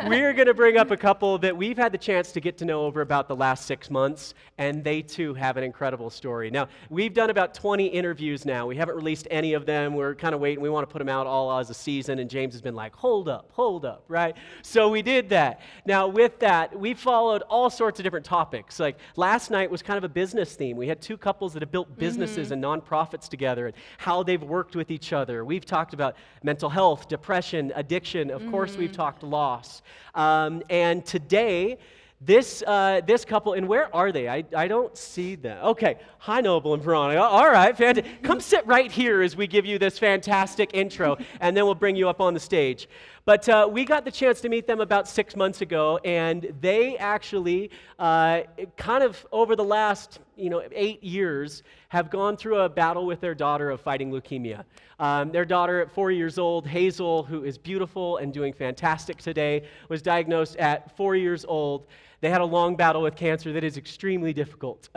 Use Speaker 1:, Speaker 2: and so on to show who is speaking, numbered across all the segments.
Speaker 1: we're going to bring up a couple that we've had the chance to get to know over about the last 6 months, and they too have an incredible story. Now, we've done about 20 interviews now. We haven't released any of them. We're kind of waiting. We want to put them out all as a season, and James has been like, hold up, right? So we did that. Now, with that, we followed all sorts of different topics. Like last night was kind of a business theme. We had two couples that have built businesses and nonprofits together and how they've worked with each other. We've talked about mental health, depression, addiction. Of course, we've talked loss. And today, this couple, and where are they? I don't see them. Okay, hi Noble and Veronica. All right, fantastic. Come sit right here as we give you this fantastic intro, and then we'll bring you up on the stage. But we got the chance to meet them about 6 months ago, and they actually, kind of over the last 8 years, have gone through a battle with their daughter of fighting leukemia. Their daughter at 4 years old, Hazel, who is beautiful and doing fantastic today, was diagnosed at 4 years old. They had a long battle with cancer that is extremely difficult.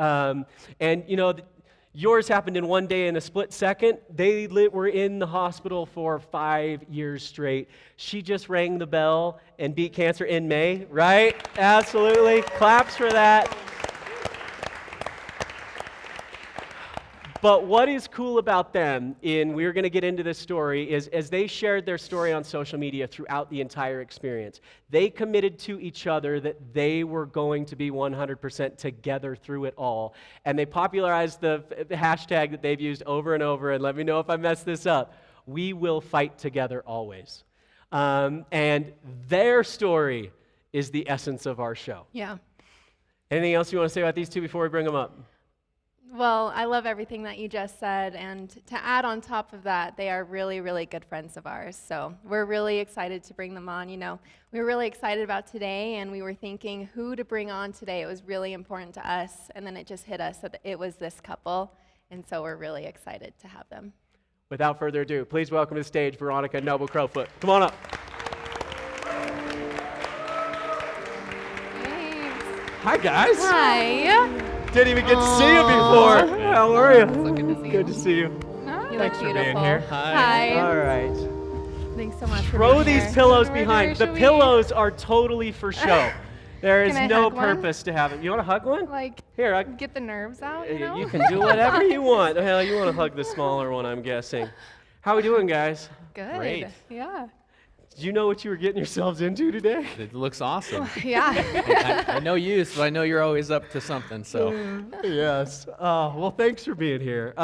Speaker 1: Yours happened in one day in a split second. They were in the hospital for 5 years straight. She just rang the bell and beat cancer in May, right? Absolutely. Claps for that. But what is cool about them, and we're going to get into this story, is as they shared their story on social media throughout the entire experience, they committed to each other that they were going to be 100% together through it all. And they popularized the hashtag that they've used over and over, and let me know if I mess this up. We will fight together always. And their story is the essence of our show.
Speaker 2: Yeah.
Speaker 1: Anything else you want to say about these two before we bring them up?
Speaker 2: Well, I love everything that you just said, and to add on top of that, they are really, really good friends of ours, so we're really excited to bring them on. We were really excited about today, and we were thinking who to bring on today. It was really important to us, and then it just hit us that it was this couple, and so we're really excited to have them.
Speaker 1: Without further ado, please welcome to the stage Veronica and Noble Crowfoot. Come on up.
Speaker 2: Thanks.
Speaker 1: Hi, guys.
Speaker 2: Hi.
Speaker 1: Didn't even get to see you before. How are you?
Speaker 2: So good to see you.
Speaker 1: Good to see you.
Speaker 2: You
Speaker 1: Thanks
Speaker 2: look
Speaker 1: for
Speaker 2: beautiful.
Speaker 1: being here.
Speaker 2: Hi.
Speaker 1: All right.
Speaker 2: Thanks so much for
Speaker 1: Throw
Speaker 2: being
Speaker 1: these
Speaker 2: here.
Speaker 1: pillows
Speaker 2: Right
Speaker 1: behind.
Speaker 2: here,
Speaker 1: The
Speaker 2: should we,
Speaker 1: pillows are totally for show. There is
Speaker 2: Can I
Speaker 1: no
Speaker 2: hug one?
Speaker 1: purpose to have them. You want to hug one?
Speaker 2: like,
Speaker 1: Here,
Speaker 2: get the nerves out,
Speaker 1: you can do whatever you want. Hell, you want to hug the smaller one, I'm guessing. How we doing, guys?
Speaker 2: Good.
Speaker 3: Great.
Speaker 2: Yeah.
Speaker 1: Did you know what you were getting yourselves into today?
Speaker 3: It looks awesome.
Speaker 2: Yeah.
Speaker 3: I know you, so I know you're always up to something. So
Speaker 1: Yes. Well, thanks for being here.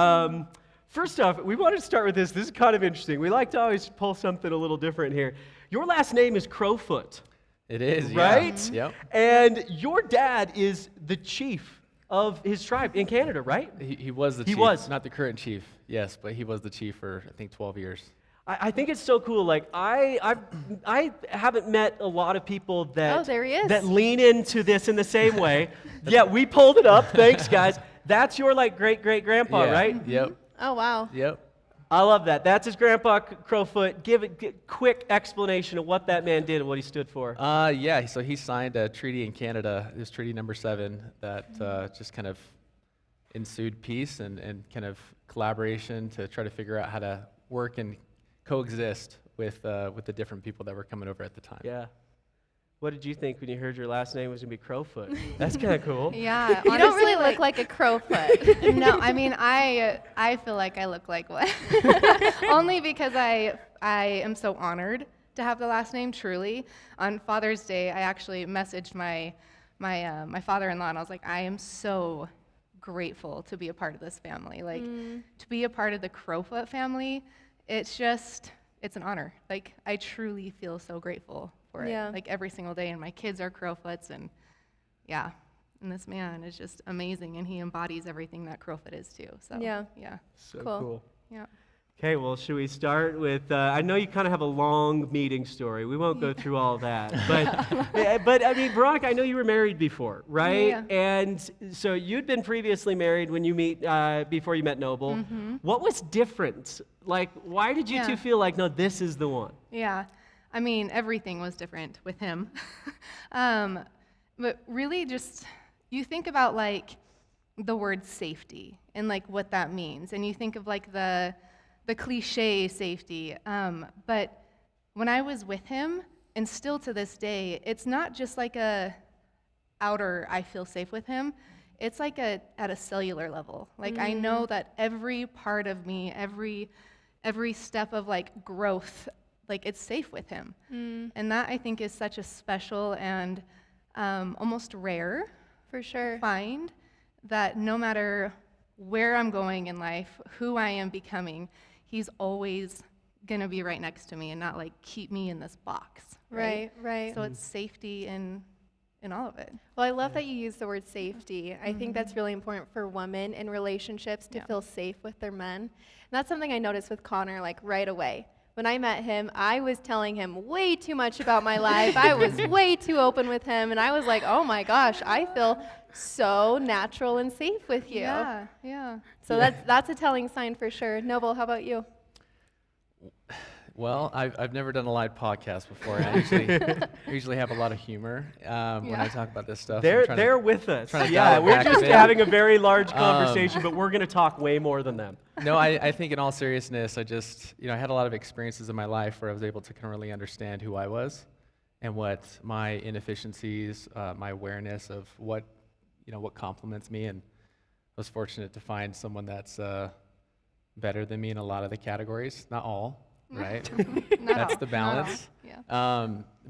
Speaker 1: First off, we wanted to start with this. This is kind of interesting. We like to always pull something a little different here. Your last name is Crowfoot,
Speaker 3: it is,
Speaker 1: right?
Speaker 3: Yeah. Yep.
Speaker 1: And your dad is the chief of his tribe in Canada, right?
Speaker 3: He was the chief.
Speaker 1: He was.
Speaker 3: Not the current chief, yes, but he was the chief for, I think, 12 years.
Speaker 1: I think it's so cool. Like I haven't met a lot of people that
Speaker 2: there he is.
Speaker 1: that lean into this in the same way. Yeah, we pulled it up. Thanks, guys. That's your great grandpa,
Speaker 3: Yeah.
Speaker 1: right?
Speaker 3: Yep.
Speaker 2: Oh, wow.
Speaker 3: Yep.
Speaker 1: I love that. That's his grandpa Crowfoot. Give a quick explanation of what that man did and what he stood for.
Speaker 3: Yeah. So he signed a treaty in Canada. It was Treaty Number 7 that just kind of ensued peace and kind of collaboration to try to figure out how to work and coexist with the different people that were coming over at the time.
Speaker 1: Yeah. What did you think when you heard your last name was going to be Crowfoot? That's kind of cool.
Speaker 4: Yeah,
Speaker 2: You don't really
Speaker 4: honestly,
Speaker 2: look like a crowfoot.
Speaker 4: no, I mean, I feel like I look like one. Only because I am so honored to have the last name, truly. On Father's Day, I actually messaged my father-in-law, and I was like, I am so grateful to be a part of this family. Like, to be a part of the Crowfoot family, it's an honor. Like, I truly feel so grateful for it.
Speaker 2: Yeah.
Speaker 4: Like, every single day, and my kids are Crowfoots, and yeah. And this man is just amazing, and he embodies everything that Crowfoot is too. So
Speaker 2: Yeah.
Speaker 4: yeah,
Speaker 1: So
Speaker 2: Cool.
Speaker 1: cool.
Speaker 4: yeah.
Speaker 1: Okay, well, should we start with, I know you kind of have a long meeting story. We won't go through all that. But I mean, Veronica, I know you were married before, right?
Speaker 4: Yeah.
Speaker 1: And so you'd been previously married when you before you met Noble.
Speaker 4: Mm-hmm.
Speaker 1: What was different? Like, why did you two feel like, no, this is the one?
Speaker 4: Yeah, I mean, everything was different with him. But really just, you think about like the word safety and like what that means. And you think of like the cliche safety. But when I was with him, and still to this day, it's not just like a outer, I feel safe with him. It's like at a cellular level. Like I know that every part of me, every step of like growth, like it's safe with him. And that I think is such a special and almost rare
Speaker 2: For sure.
Speaker 4: find, that no matter where I'm going in life, who I am becoming, he's always gonna be right next to me and not like keep me in this box.
Speaker 2: Right, right.
Speaker 4: So it's safety in all of it.
Speaker 2: Well, I love that you use the word safety. I think that's really important for women in relationships to feel safe with their men. And that's something I noticed with Connor, like right away. When I met him, I was telling him way too much about my life. I was way too open with him, and I was like, oh my gosh, I feel so natural and safe with you.
Speaker 4: Yeah.
Speaker 2: So that's a telling sign for sure. Noble, how about you?
Speaker 3: Well, I've never done a live podcast before. I usually have a lot of humor when I talk about this stuff.
Speaker 1: They're with us.
Speaker 3: trying to
Speaker 1: Yeah,
Speaker 3: dial it
Speaker 1: we're
Speaker 3: back a
Speaker 1: just
Speaker 3: bit.
Speaker 1: having a very large conversation, but we're going to talk way more than them.
Speaker 3: No, I think in all seriousness, I just, I had a lot of experiences in my life where I was able to kind of really understand who I was and what my inefficiencies, my awareness of what complements me, and I was fortunate to find someone that's better than me in a lot of the categories, not all, right? That's the balance.
Speaker 4: Yeah.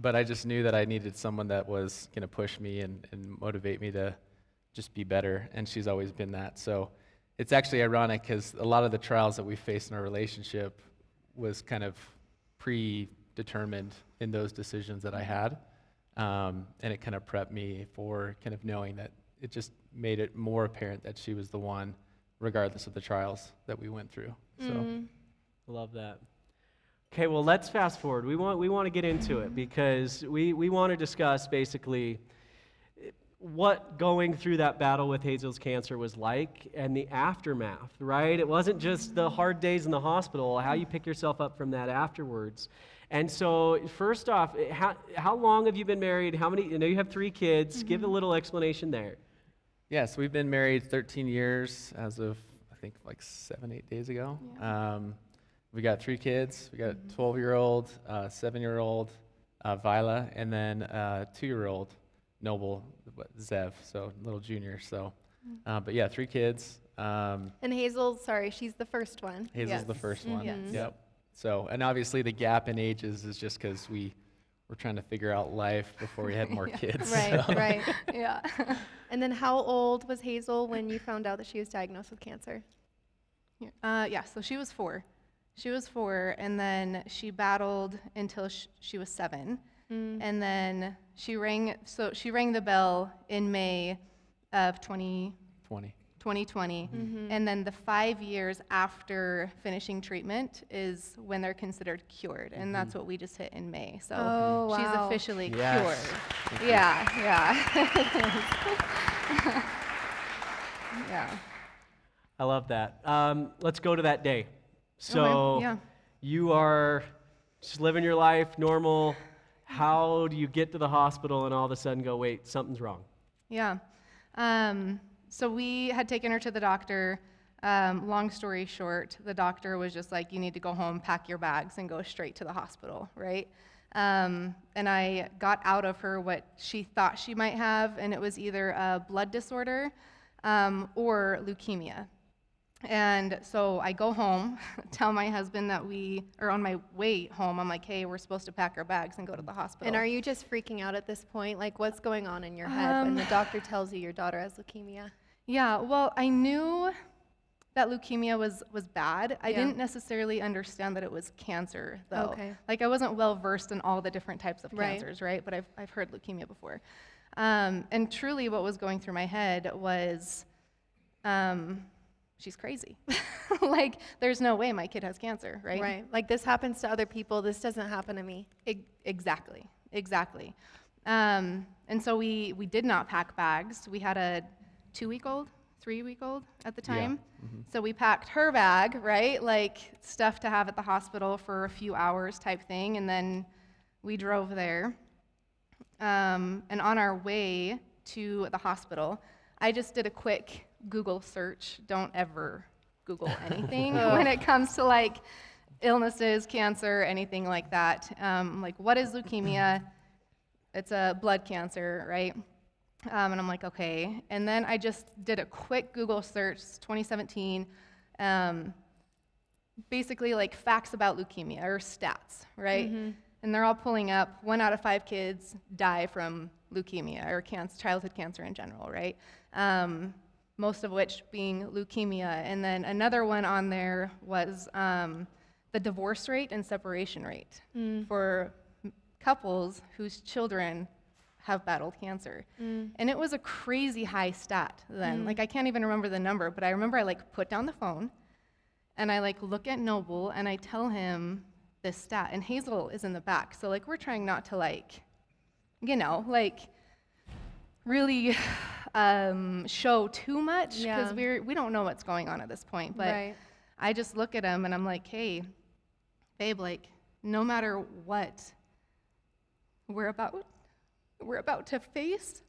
Speaker 3: But I just knew that I needed someone that was going to push me and motivate me to just be better, and she's always been that. So it's actually ironic because a lot of the trials that we faced in our relationship was kind of predetermined in those decisions that I had, and it kind of prepped me for kind of knowing that it just made it more apparent that she was the one, regardless of the trials that we went through. So,
Speaker 1: Love that. Okay, well, let's fast forward. We want to get into it because we want to discuss basically what going through that battle with Hazel's cancer was like and the aftermath, right? It wasn't just the hard days in the hospital, how you pick yourself up from that afterwards. And so, first off, how long have you been married? How many? I know you have 3 kids. Give a little explanation there.
Speaker 3: yes, we've been married 13 years as of, I think, like 7-8 days ago. We got 3 kids. We got a 12-year-old, 7-year-old, Vila, and then 2-year-old, Noble, Zev, so little junior. So, but yeah, 3 kids.
Speaker 2: And Hazel, sorry, she's the first one.
Speaker 3: Hazel's the first one.
Speaker 4: Yes.
Speaker 3: Yep. So, and obviously the gap in ages is just because we were trying to figure out life before we had more kids.
Speaker 2: Right,
Speaker 3: so.
Speaker 2: right.
Speaker 4: Yeah.
Speaker 2: And then how old was Hazel when you found out that she was diagnosed with cancer?
Speaker 4: So she was 4. She was 4, and then she battled until she was 7. And then she rang the bell in May of 2020. And then the 5 years after finishing treatment is when they're considered cured, and that's what we just hit in May. So
Speaker 2: Oh,
Speaker 4: she's
Speaker 2: wow.
Speaker 4: officially
Speaker 1: Yes.
Speaker 4: cured. Yeah. Yeah.
Speaker 1: I love that. Let's go to that day. So
Speaker 4: Okay, yeah.
Speaker 1: you are just living your life, normal. How do you get to the hospital and all of a sudden go, wait, something's wrong?
Speaker 4: Yeah. So we had taken her to the doctor. Long story short, the doctor was just like, you need to go home, pack your bags, and go straight to the hospital, right? And I got out of her what she thought she might have, and it was either a blood disorder or leukemia. And so I go home, tell my husband that on my way home, I'm like, hey, we're supposed to pack our bags and go to the hospital.
Speaker 2: And are you just freaking out at this point? Like, what's going on in your head when the doctor tells you your daughter has leukemia?
Speaker 4: Yeah, well, I knew that leukemia was bad. I didn't necessarily understand that it was cancer, though.
Speaker 2: Okay.
Speaker 4: Like, I wasn't well versed in all the different types of
Speaker 2: Right.
Speaker 4: cancers, right? But I've heard leukemia before. And truly what was going through my head was, she's crazy. Like, there's no way my kid has cancer, right?
Speaker 2: Right. Like, this happens to other people. This doesn't happen to me.
Speaker 4: Exactly. And so we did not pack bags. We had a 2-week-old, 3-week-old at the time. So we packed her bag, right? Like, stuff to have at the hospital for a few hours type thing. And then we drove there. And on our way to the hospital, I just did a quick Google search. Don't ever Google anything when it comes to like illnesses, cancer, anything like that. Like, what is leukemia? It's a blood cancer, right? And I'm like, okay. And then I just did a quick Google search, 2017, basically like facts about leukemia or stats, right? And they're all pulling up 1 out of 5 kids die from leukemia or childhood cancer in general, right? Most of which being leukemia. And then another one on there was the divorce rate and separation rate for couples whose children have battled cancer. And it was a crazy high stat then. Like, I can't even remember the number, but I remember I like put down the phone and I like look at Noble and I tell him this stat. And Hazel is in the back. So like, we're trying not to like, you know, like really show too much because we don't know what's going on at this point. But I just look at him and I'm like, hey, babe, like, no matter what we're about to face,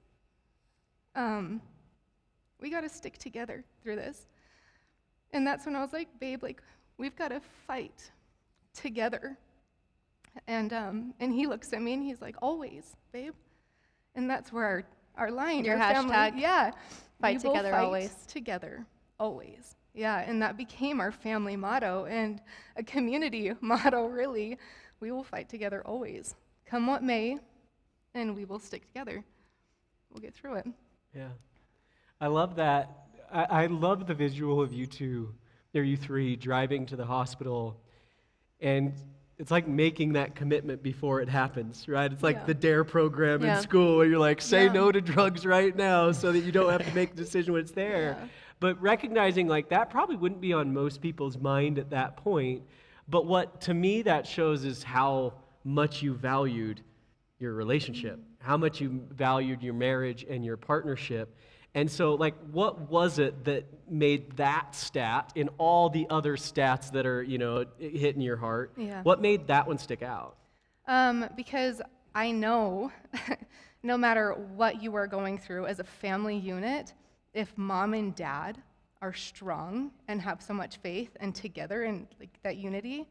Speaker 4: we got to stick together through this. And that's when I was like, babe, like, we've got to fight together. And he looks at me and he's like, always, babe. And that's where our line,
Speaker 2: Your
Speaker 4: our family,
Speaker 2: hashtag, fight
Speaker 4: we will
Speaker 2: together
Speaker 4: fight
Speaker 2: always.
Speaker 4: Together, always. Yeah, and that became our family motto and a community motto, really. We will fight together always. Come what may, and we will stick together. We'll get through it.
Speaker 1: Yeah. I love that. I love the visual of you two, or you three, driving to the hospital, and it's like making that commitment before it happens, right? It's like the DARE program in school where you're like, say no to drugs right now so that you don't have to make the decision when it's there. But recognizing like that probably wouldn't be on most people's mind at that point. But what, to me, that shows is how much you valued your relationship, how much you valued your marriage and your partnership. And so, like, what was it that made that stat in all the other stats that are, you know, hitting your heart?
Speaker 4: Yeah.
Speaker 1: What made that one stick out?
Speaker 4: Because I know no matter what you are going through as a family unit, if mom and dad are strong and have so much faith and together and like that unity,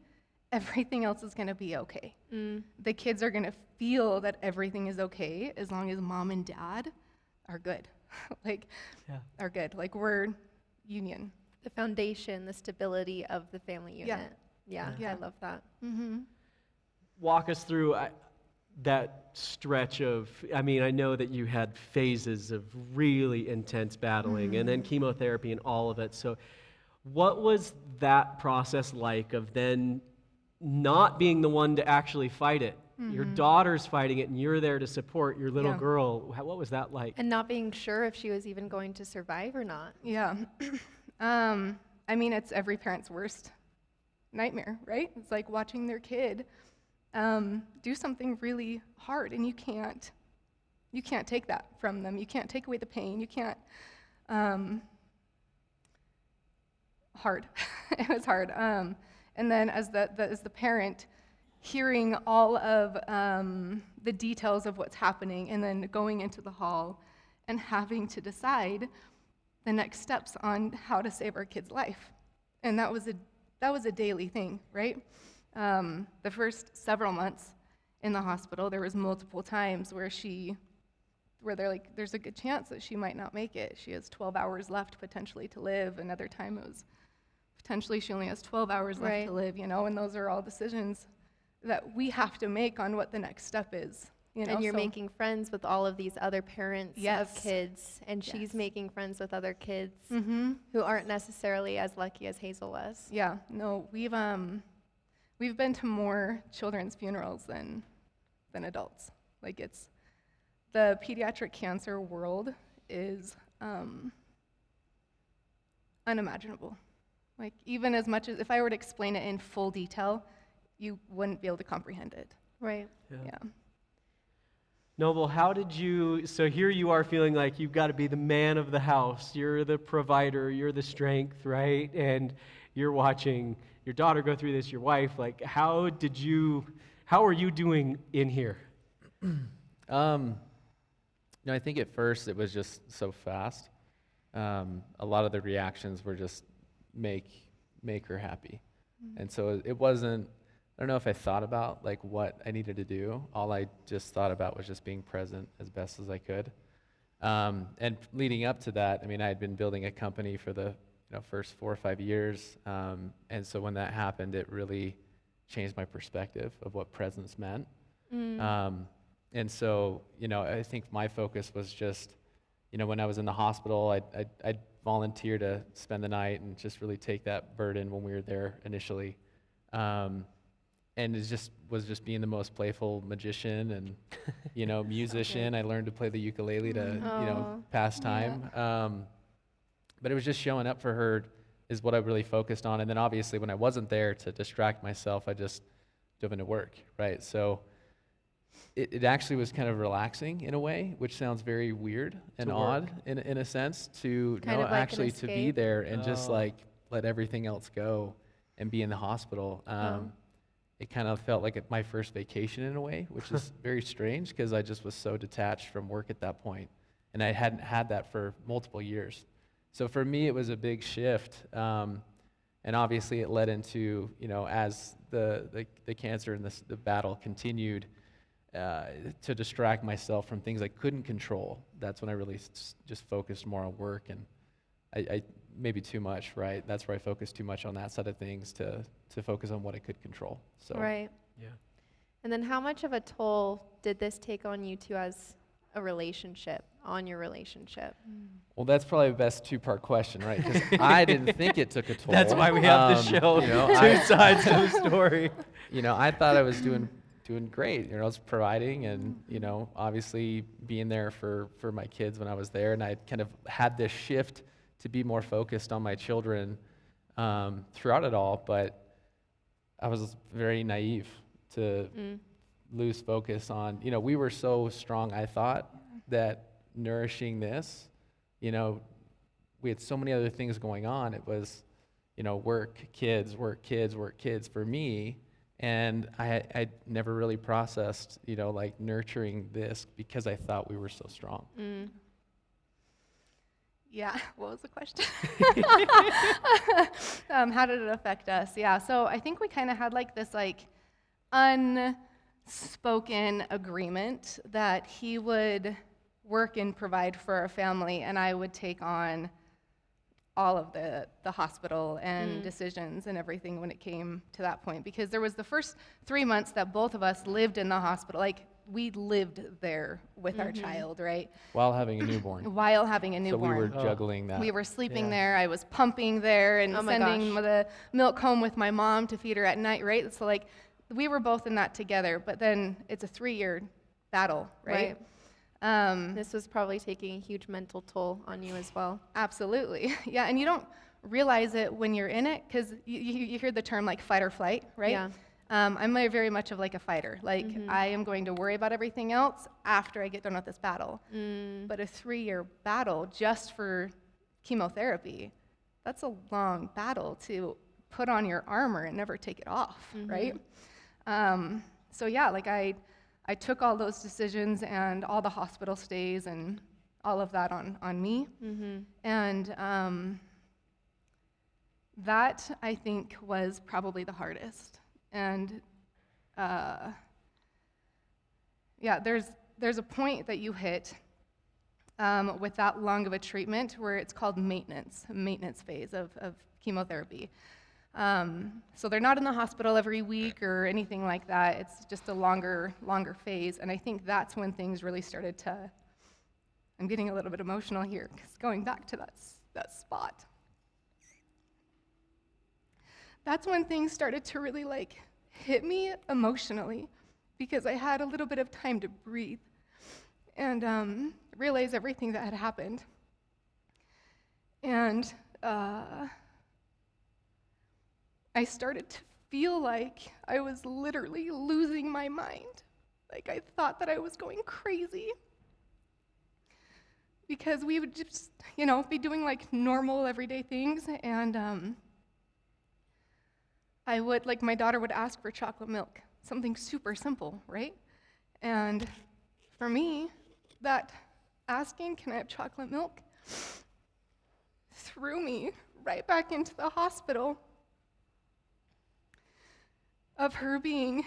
Speaker 4: everything else is going to be okay. The kids are going to feel that everything is okay as long as mom and dad are good. Are good. Like, we're union.
Speaker 2: The foundation, the stability of the family unit. Yeah. I love that.
Speaker 1: Walk us through that stretch of, I mean, I know that you had phases of really intense battling and then chemotherapy and all of it. So what was that process like of then not being the one to actually fight it? Your daughter's fighting it, and you're there to support your little girl. What was that like?
Speaker 2: And not being sure if she was even going to survive or not.
Speaker 4: Yeah. I mean, it's every parent's worst nightmare, right? It's like watching their kid do something really hard, and you can't take that from them. You can't take away the pain. You can't. Hard. It was hard. And then as the parent, hearing all of the details of what's happening, and then going into the hall and having to decide the next steps on how to save our kid's life. And that was a daily thing, right? The first several months in the hospital, there was multiple times where they're like, there's a good chance that she might not make it. She has 12 hours left potentially to live. Another time it was potentially she only has 12 hours left to live, you know, and those are all decisions that we have to make on what the next step is. You know,
Speaker 2: and you're making friends with all of these other parents of kids, and
Speaker 4: Yes.
Speaker 2: she's making friends with other kids who aren't necessarily as lucky as Hazel was.
Speaker 4: Yeah, no, we've been to more children's funerals than adults. Like, it's the pediatric cancer world is unimaginable. Like, even as much as if I were to explain it in full detail, you wouldn't be able to comprehend it.
Speaker 2: Right.
Speaker 4: Yeah.
Speaker 1: Noble, how did you, so here you are feeling like you've got to be the man of the house. You're the provider, you're the strength, right? And you're watching your daughter go through this, your wife. Like, how are you doing in here?
Speaker 3: I think at first it was just so fast. A lot of the reactions were just make her happy. And so it wasn't, I don't know if I thought about like what I needed to do. All I just thought about was just being present as best as I could. And leading up to that, I mean, I had been building a company for the first 4 or 5 years. And so when that happened, it really changed my perspective of what presence meant. And so, I think my focus was just, when I was in the hospital, I'd volunteer to spend the night and just really take that burden when we were there initially. And it was just being the most playful magician and, musician. I learned to play the ukulele to, pass time. But it was just showing up for her is what I really focused on. And then obviously when I wasn't there to distract myself, I just dove into work, right? So it actually was kind of relaxing in a way, which sounds very weird and odd in a sense to
Speaker 2: Kind of like an
Speaker 3: actually to be
Speaker 2: escape.
Speaker 3: there and just like let everything else go and be in the hospital. It kind of felt like my first vacation in a way, which is very strange because I just was so detached from work at that point, and I hadn't had that for multiple years. So for me, it was a big shift, and obviously it led into, as the cancer and the battle continued, to distract myself from things I couldn't control. That's when I really just focused more on work, and I maybe too much, right? That's where I focused too much on that side of things to focus on what I could control. So
Speaker 2: Right.
Speaker 1: Yeah.
Speaker 2: And then how much of a toll did this take on you two as a relationship, on your relationship?
Speaker 3: Well, that's probably the best two-part question, right? Because I didn't think it took a toll.
Speaker 1: That's why we have this show. Two sides to the story.
Speaker 3: I thought I was doing great. I was providing and, obviously being there for my kids when I was there. And I kind of had this shift to be more focused on my children throughout it all. But I was very naive to lose focus on, we were so strong, I thought, that nourishing this, we had so many other things going on. It was, work, kids for me. And I never really processed, like nurturing this because I thought we were so strong.
Speaker 4: Yeah, what was the question? How did it affect us? Yeah, so I think we kind of had like this unspoken agreement that he would work and provide for our family, and I would take on all of the hospital and decisions and everything when it came to that point. Because there was the first 3 months that both of us lived in the hospital. Like, we lived there with our child, right?
Speaker 3: While having a newborn.
Speaker 4: While having a
Speaker 3: So
Speaker 4: newborn.
Speaker 3: we were juggling that.
Speaker 4: We were sleeping there. I was pumping there and
Speaker 2: Oh my
Speaker 4: sending
Speaker 2: gosh.
Speaker 4: the milk home with my mom to feed her at night, right? So like we were both in that together, but then it's a 3-year battle, right?
Speaker 2: This was probably taking a huge mental toll on you as well.
Speaker 4: Absolutely. Yeah, and you don't realize it when you're in it because you hear the term like fight or flight, right?
Speaker 2: Yeah.
Speaker 4: I'm very much of like a fighter. Like I am going to worry about everything else after I get done with this battle. But a 3-year battle just for chemotherapy, that's a long battle to put on your armor and never take it off, right? So yeah, like I took all those decisions and all the hospital stays and all of that on me. And that, I think, was probably the hardest. And yeah, there's a point that you hit with that long of a treatment where it's called maintenance phase of chemotherapy. So they're not in the hospital every week or anything like that. It's just a longer phase. And I think that's when things really started to, I'm getting a little bit emotional here, because going back to that spot. That's when things started to really like hit me emotionally, because I had a little bit of time to breathe and realize everything that had happened. And I started to feel like I was literally losing my mind. Like I thought that I was going crazy. Because we would just, be doing like normal everyday things, and I would, like, my daughter would ask for chocolate milk, something super simple, right? And for me, that asking, can I have chocolate milk, threw me right back into the hospital. of her being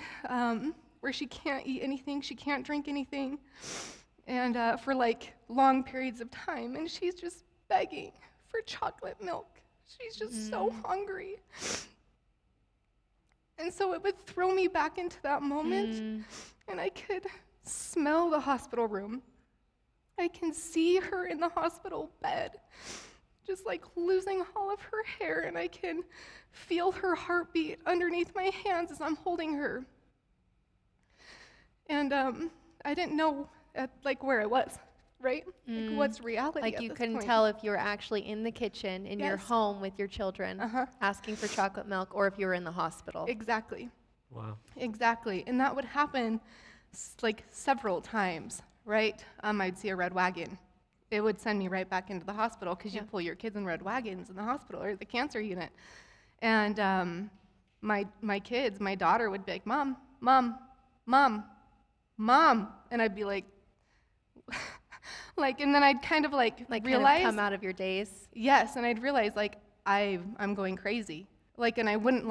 Speaker 4: where she can't eat anything, she can't drink anything, and for like long periods of time, and she's just begging for chocolate milk. She's just so hungry. And so it would throw me back into that moment, and I could smell the hospital room. I can see her in the hospital bed, just like losing all of her hair, and I can feel her heartbeat underneath my hands as I'm holding her. And I didn't know where I was, right? Like what's reality
Speaker 2: Like
Speaker 4: at
Speaker 2: you
Speaker 4: this
Speaker 2: couldn't
Speaker 4: point.
Speaker 2: tell if you were actually in the kitchen in your
Speaker 4: Yes.
Speaker 2: home with your children asking for chocolate milk or if you were in the hospital.
Speaker 4: Exactly.
Speaker 1: Wow.
Speaker 4: Exactly. And that would happen like several times, right? I'd see a red wagon. It would send me right back into the hospital because you pull your kids in red wagons in the hospital or the cancer unit. And my kids, my daughter would be like, Mom, Mom, Mom, Mom. And I'd be like, and then I'd kind of
Speaker 2: Like
Speaker 4: realize,
Speaker 2: kind of come out of your daze.
Speaker 4: yes, and I'd realize I'm going crazy. And I wouldn't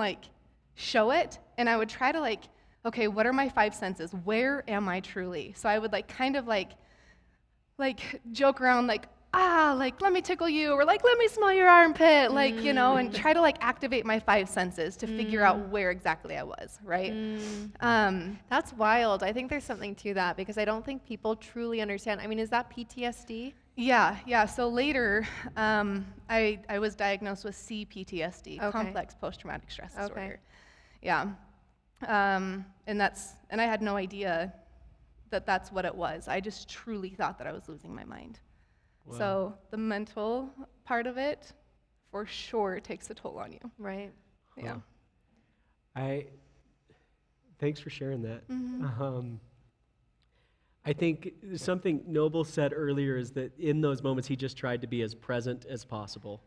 Speaker 4: show it, and I would try to okay, what are my five senses? Where am I truly? So I would kind of joke around let me tickle you, or let me smell your armpit, and try to activate my five senses to figure out where exactly I was, right?
Speaker 2: That's wild. I think there's something to that because I don't think people truly understand. I mean, is that PTSD?
Speaker 4: Yeah. So later, I was diagnosed with C-PTSD,
Speaker 2: Okay.
Speaker 4: complex post-traumatic stress
Speaker 2: Okay.
Speaker 4: disorder. Yeah. And I had no idea that that's what it was. I just truly thought that I was losing my mind.
Speaker 1: Wow.
Speaker 4: So the mental part of it, for sure, takes a toll on you.
Speaker 2: Right.
Speaker 4: Yeah.
Speaker 1: Thanks for sharing that. I think something Noble said earlier is that in those moments he just tried to be as present as possible.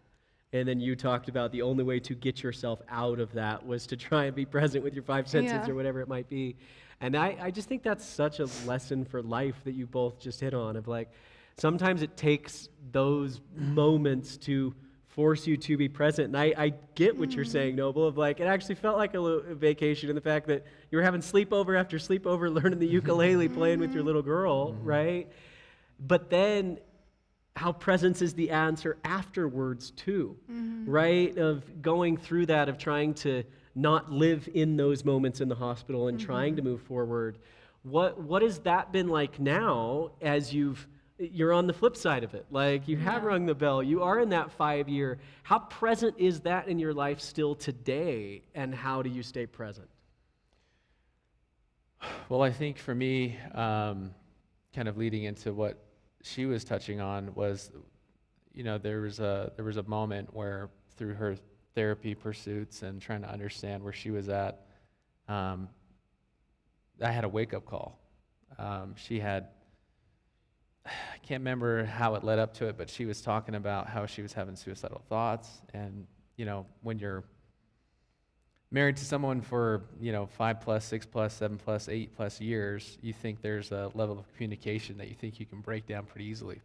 Speaker 1: And then you talked about the only way to get yourself out of that was to try and be present with your five senses
Speaker 4: Yeah.
Speaker 1: or whatever it might be. And I just think that's such a lesson for life that you both just hit on of sometimes it takes those moments to force you to be present. And I get what you're saying, Noble, of it actually felt like a little vacation in the fact that you were having sleepover after sleepover, learning the ukulele, playing with your little girl, right? But then how presence is the answer afterwards too, right? Of going through that, of trying to not live in those moments in the hospital and trying to move forward. What has that been like now as you're on the flip side of it? You have rung the bell, you are in that 5 year. How present is that in your life still today, and how do you stay present?
Speaker 3: Well, I think for me, kind of leading into what she was touching on was, there was a moment where through her therapy pursuits and trying to understand where she was at, I had a wake-up call. She had, I can't remember how it led up to it, but she was talking about how she was having suicidal thoughts. And, when you're married to someone for, 5+, 6+, 7+, 8+ years, you think there's a level of communication that you think you can break down pretty easily.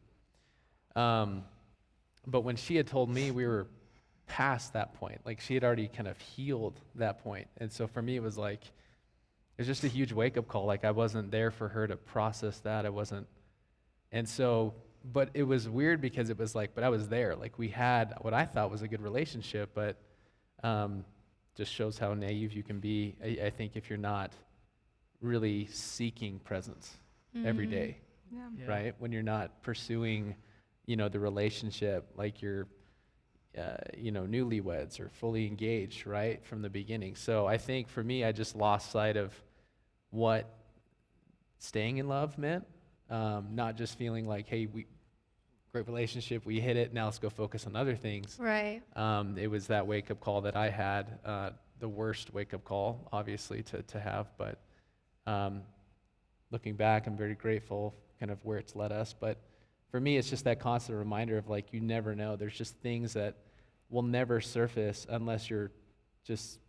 Speaker 3: But when she had told me, we were past that point. She had already kind of healed that point. And so for me, it was just a huge wake-up call. I wasn't there for her to process that. I wasn't. And so, but it was weird because it was but I was there. We had what I thought was a good relationship, but just shows how naive you can be, I think, if you're not really seeking presence every day,
Speaker 4: Yeah.
Speaker 3: right? When you're not pursuing, the relationship you're, newlyweds or fully engaged, right, from the beginning. So I think for me, I just lost sight of what staying in love meant. Not just feeling hey, great relationship, we hit it, now let's go focus on other things.
Speaker 2: Right.
Speaker 3: It was that wake-up call that I had, the worst wake-up call, obviously, to have. But looking back, I'm very grateful kind of where it's led us. But for me, it's just that constant reminder of you never know. There's just things that will never surface unless you're just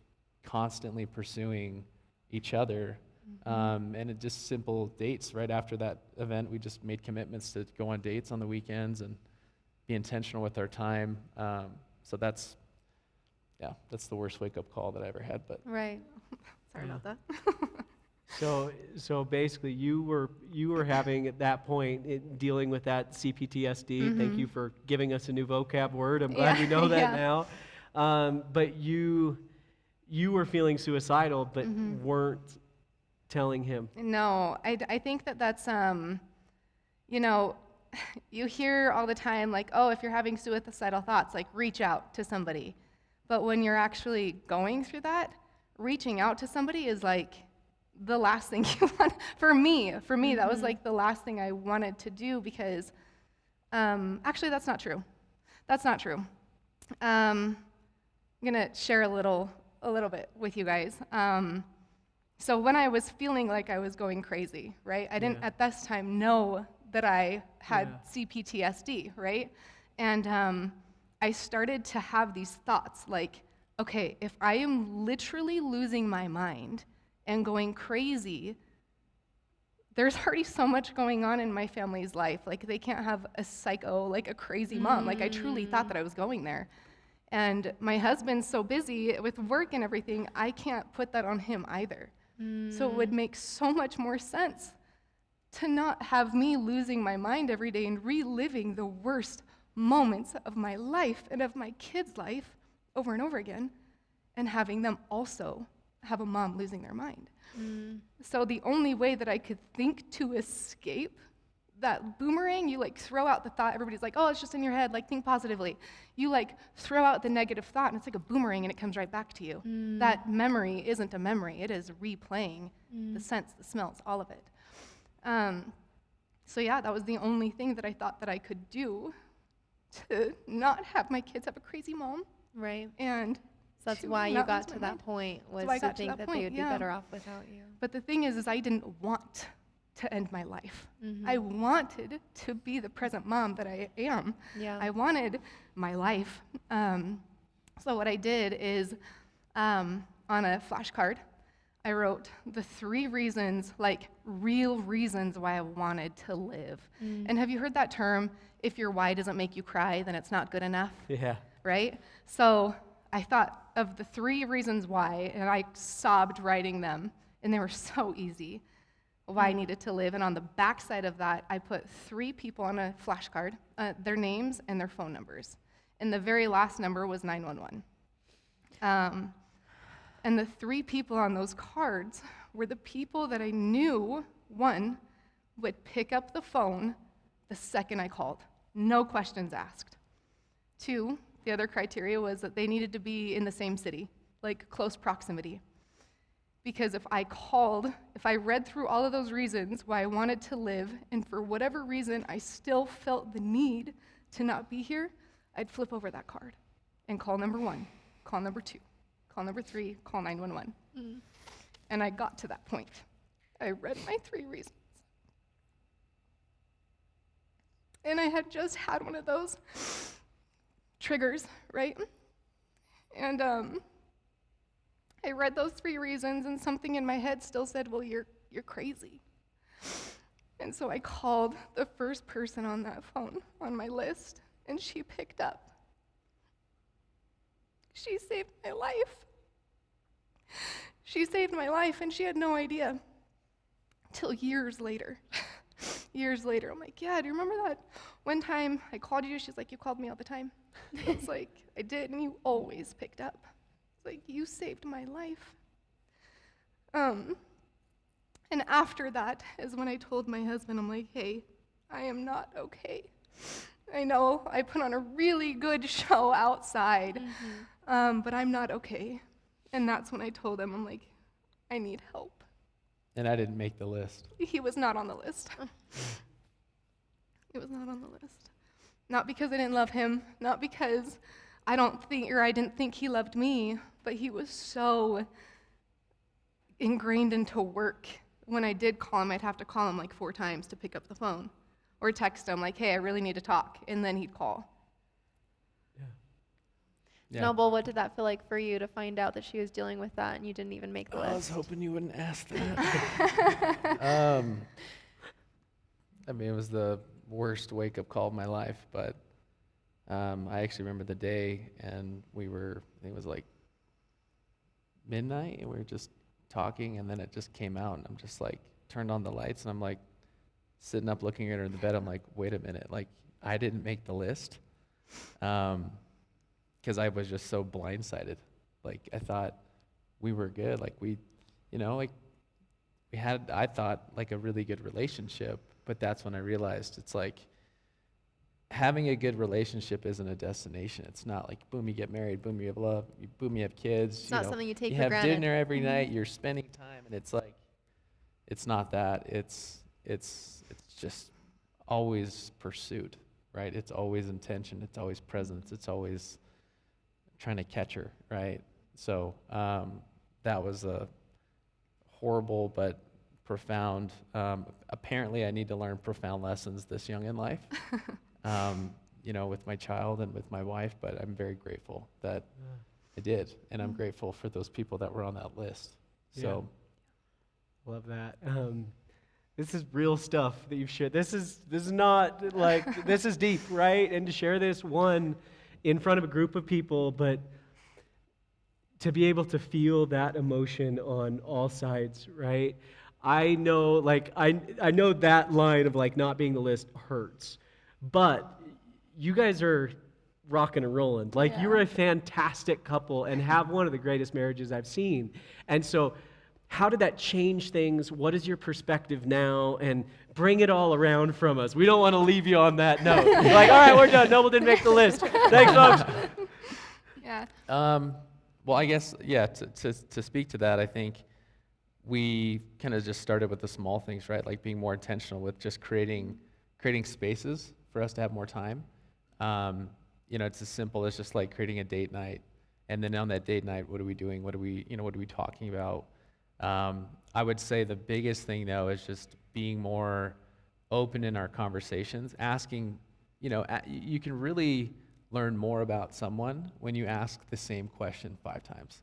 Speaker 3: constantly pursuing each other. And it just simple dates. Right after that event, we just made commitments to go on dates on the weekends and be intentional with our time. So that's the worst wake-up call that I ever had. But
Speaker 2: Right.
Speaker 4: Sorry about that.
Speaker 1: So basically, you were having at that point dealing with that C-PTSD. Thank you for giving us a new vocab word. I'm glad we know that now. But you were feeling suicidal, but weren't telling him.
Speaker 4: No, I think that's, you know, you hear all the time, like, oh, if you're having suicidal thoughts, like, reach out to somebody. But when you're actually going through that, reaching out to somebody is like the last thing you want. For me, that was like the last thing I wanted to do because, actually, that's not true. That's not true. I'm gonna share a little bit with you guys. So when I was feeling like I was going crazy, right? I didn't at this time know that I had C-PTSD, right? And I started to have these thoughts like, okay, if I am literally losing my mind and going crazy, there's already so much going on in my family's life. Like, they can't have a psycho, like a crazy mom. Like, I truly thought that I was going there. And my husband's so busy with work and everything, I can't put that on him either. So it would make so much more sense to not have me losing my mind every day and reliving the worst moments of my life and of my kids' life over and over again, and having them also have a mom losing their mind. So the only way that I could think to escape that boomerang, you like throw out the thought, everybody's like, oh, it's just in your head, like think positively. You like throw out the negative thought and it's like a boomerang and it comes right back to you. That memory isn't a memory, it is replaying the scents, the smells, all of it. So yeah, that was the only thing that I thought that I could do to not have my kids have a crazy mom.
Speaker 2: Right.
Speaker 4: And
Speaker 2: So that's
Speaker 4: to
Speaker 2: why you
Speaker 4: not
Speaker 2: got
Speaker 4: lose
Speaker 2: to
Speaker 4: my
Speaker 2: that
Speaker 4: mind.
Speaker 2: point, was
Speaker 4: I
Speaker 2: to
Speaker 4: got to
Speaker 2: think
Speaker 4: that
Speaker 2: that
Speaker 4: point,
Speaker 2: they would be better off without you.
Speaker 4: But the thing is I didn't want to end my life. I wanted to be the present mom that I am.
Speaker 2: Yeah.
Speaker 4: I wanted my life. So what I did is, on a flashcard, I wrote the 3 reasons, like real reasons why I wanted to live. And have you heard that term, if your why doesn't make you cry, then it's not good enough?
Speaker 1: Yeah.
Speaker 4: Right? So I thought of the 3 reasons why, and I sobbed writing them, and they were so easy, why I needed to live. And on the back side of that, I put 3 people on a flashcard, their names and their phone numbers. And the very last number was 911. And the 3 people on those cards were the people that I knew, 1, would pick up the phone the second I called, no questions asked. 2, the other criteria was that they needed to be in the same city, like close proximity. Because if I read through all of those reasons why I wanted to live, and for whatever reason I still felt the need to not be here, I'd flip over that card and call number 1, call number 2, call number 3, call 911. And I got to that point. I read my 3 reasons. And I had just had one of those triggers, right? And I read those 3 reasons, and something in my head still said, well, you're crazy. And so I called the first person on that phone on my list, and she picked up. She saved my life. She saved my life, and she had no idea. Till years later. Years later, I'm like, yeah, do you remember that one time I called you? She's like, you called me all the time. It's like, I did, and you always picked up. Like, you saved my life. And after that is when I told my husband, I'm like, hey, I am not okay. I know I put on a really good show outside, but I'm not okay. And that's when I told him, I'm like, I need help.
Speaker 3: And I didn't make the list.
Speaker 4: He was not on the list. He was not on the list. Not because I didn't love him, not because I didn't think he loved me, but he was so ingrained into work. When I did call him, I'd have to call him like 4 times to pick up the phone, or text him like, hey, I really need to talk, and then he'd call.
Speaker 3: Yeah.
Speaker 2: Noble, what did that feel like for you to find out that she was dealing with that and you didn't even make the list?
Speaker 3: I was hoping you wouldn't ask that. I mean, it was the worst wake-up call of my life, but I actually remember the day, and I think it was like midnight, and we were just talking, and then it just came out, and I'm just like, turned on the lights, and I'm like, sitting up looking at her in the bed, I'm like, wait a minute, like, I didn't make the list, because I was just so blindsided. Like, I thought we were good, like, we had, I thought, like, a really good relationship, but that's when I realized it's like, having a good relationship isn't a destination. It's not like, boom, you get married, boom, you have love, boom, you have kids.
Speaker 2: It's not something you take
Speaker 3: you
Speaker 2: for
Speaker 3: have
Speaker 2: granted.
Speaker 3: dinner every night, you're spending time, and it's like, it's not that. It's just always pursuit, right? It's always intention. It's always presence. It's always trying to catch her, right? So that was a horrible but profound. Apparently, I need to learn profound lessons this young in life. With my child and with my wife, but I'm very grateful that I did, and I'm grateful for those people that were on that list. So,
Speaker 1: love that. This is real stuff that you've shared. This is not like this is deep, right? And to share this in front of a group of people, but to be able to feel that emotion on all sides, right? I know, like I know that line of like not being the list hurts. But you guys are rocking and rolling. Like, you're a fantastic couple and have one of the greatest marriages I've seen. And so, how did that change things? What is your perspective now? And bring it all around from us. We don't want to leave you on that note. You're like, all right, we're done. Noble didn't make the list. Thanks, folks.
Speaker 4: Yeah.
Speaker 3: Well, I guess, to speak to that, I think we kind of just started with the small things, right? Like being more intentional with just creating spaces for us to have more time. It's as simple as just like creating a date night, and then on that date night, what are we doing? What are we talking about? I would say the biggest thing though is just being more open in our conversations, asking. You can really learn more about someone when you ask the same question 5 times,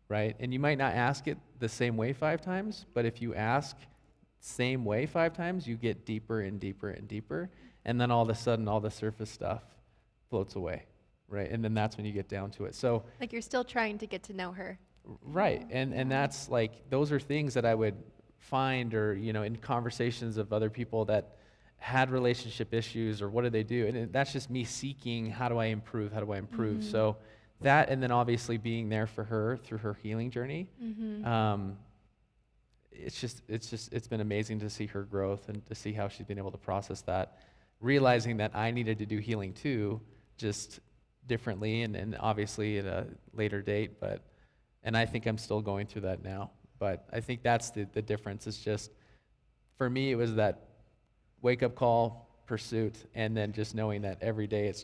Speaker 3: right? And you might not ask it the same way 5 times, but if you ask same way 5 times, you get deeper and deeper and deeper. And then all of a sudden, all the surface stuff floats away, right? And then that's when you get down to it. So,
Speaker 2: Like, you're still trying to get to know her.
Speaker 3: right, and that's like, those are things that I would find, or in conversations of other people that had relationship issues, or what do they do? And that's just me seeking, how do I improve? So that, and then obviously being there for her through her healing journey. It's been amazing to see her growth and to see how she's been able to process that, realizing that I needed to do healing too, just differently and obviously at a later date, and I think I'm still going through that now. But I think that's the difference. It's just, for me, it was that wake-up call, pursuit, and then just knowing that every day it's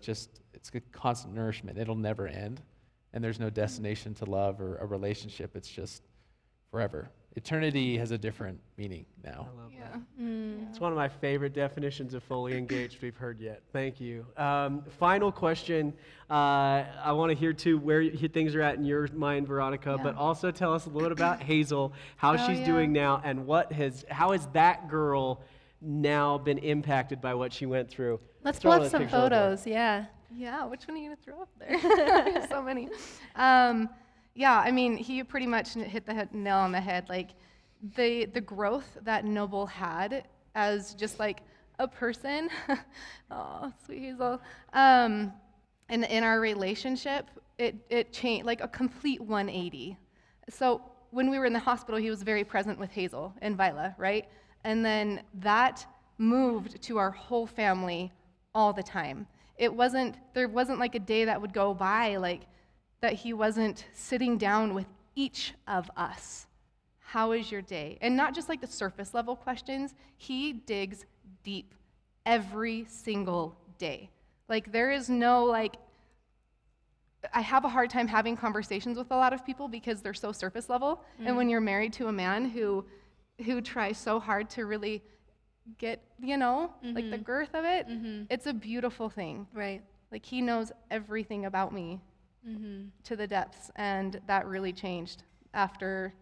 Speaker 3: a constant nourishment. It'll never end, and there's no destination to love or a relationship. It's just forever. Eternity has a different meaning now.
Speaker 1: I love that. It's one of my favorite definitions of fully engaged we've heard yet. Thank you. Final question. I want to hear too where things are at in your mind, Veronica, but also tell us a little bit about Hazel, how she's doing now, and how has that girl now been impacted by what she went through?
Speaker 2: Let's pull up some photos. Yeah,
Speaker 4: which one are you going to throw up there? There's so many. I mean, he pretty much hit the nail on the head. Like, the growth that Noble had as just like a person, oh, sweet Hazel, and in our relationship, it changed, like a complete 180. So when we were in the hospital, he was very present with Hazel and Vila, right? And then that moved to our whole family all the time. There wasn't like a day that would go by like that he wasn't sitting down with each of us. How is your day? And not just like the surface level questions, he digs deep every single day. Like, there is no like, I have a hard time having conversations with a lot of people because they're so surface level. And when you're married to a man who tries so hard to really get, like the girth of it, it's a beautiful thing.
Speaker 2: Right.
Speaker 4: Like, he knows everything about me to the depths, and that really changed after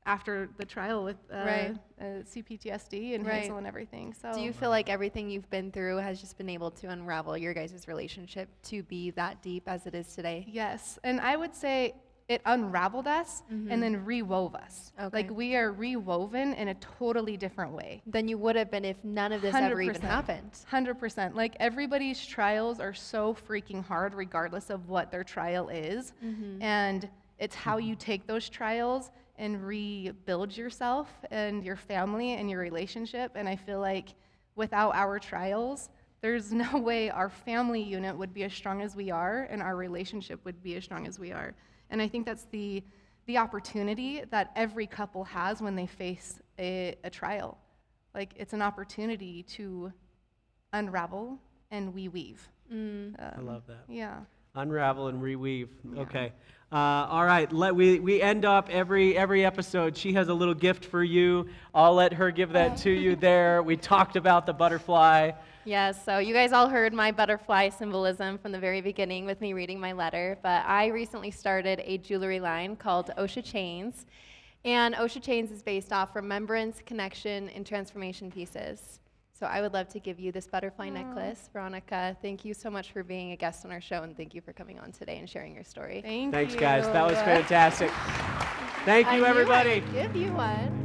Speaker 4: the trial with C-PTSD and Hazel and everything. So,
Speaker 2: do you feel like everything you've been through has just been able to unravel your guys' relationship to be that deep as it is today?
Speaker 4: Yes, and I would say it unraveled us and then rewove us.
Speaker 2: Okay.
Speaker 4: Like we are rewoven in a totally different way.
Speaker 2: Than you would have been if none of this ever even
Speaker 4: 100%.
Speaker 2: happened.
Speaker 4: 100%. Like everybody's trials are so freaking hard regardless of what their trial is. And it's how you take those trials and rebuild yourself and your family and your relationship. And I feel like without our trials, there's no way our family unit would be as strong as we are and our relationship would be as strong as we are. And I think that's the opportunity that every couple has when they face a trial. Like it's an opportunity to unravel and weave.
Speaker 1: I love that.
Speaker 4: Yeah.
Speaker 1: Unravel and reweave. Okay. All right. We end up every episode. She has a little gift for you. I'll let her give that to you there. We talked about the butterfly.
Speaker 2: Yes, so you guys all heard my butterfly symbolism from the very beginning with me reading my letter, but I recently started a jewelry line called Osha Chains, and Osha Chains is based off remembrance, connection, and transformation pieces. So I would love to give you this butterfly necklace. Veronica, thank you so much for being a guest on our show, and thank you for coming on today and sharing your story.
Speaker 4: Thanks,
Speaker 1: Thanks, guys. That was fantastic. Thank you, everybody.
Speaker 2: Give you one.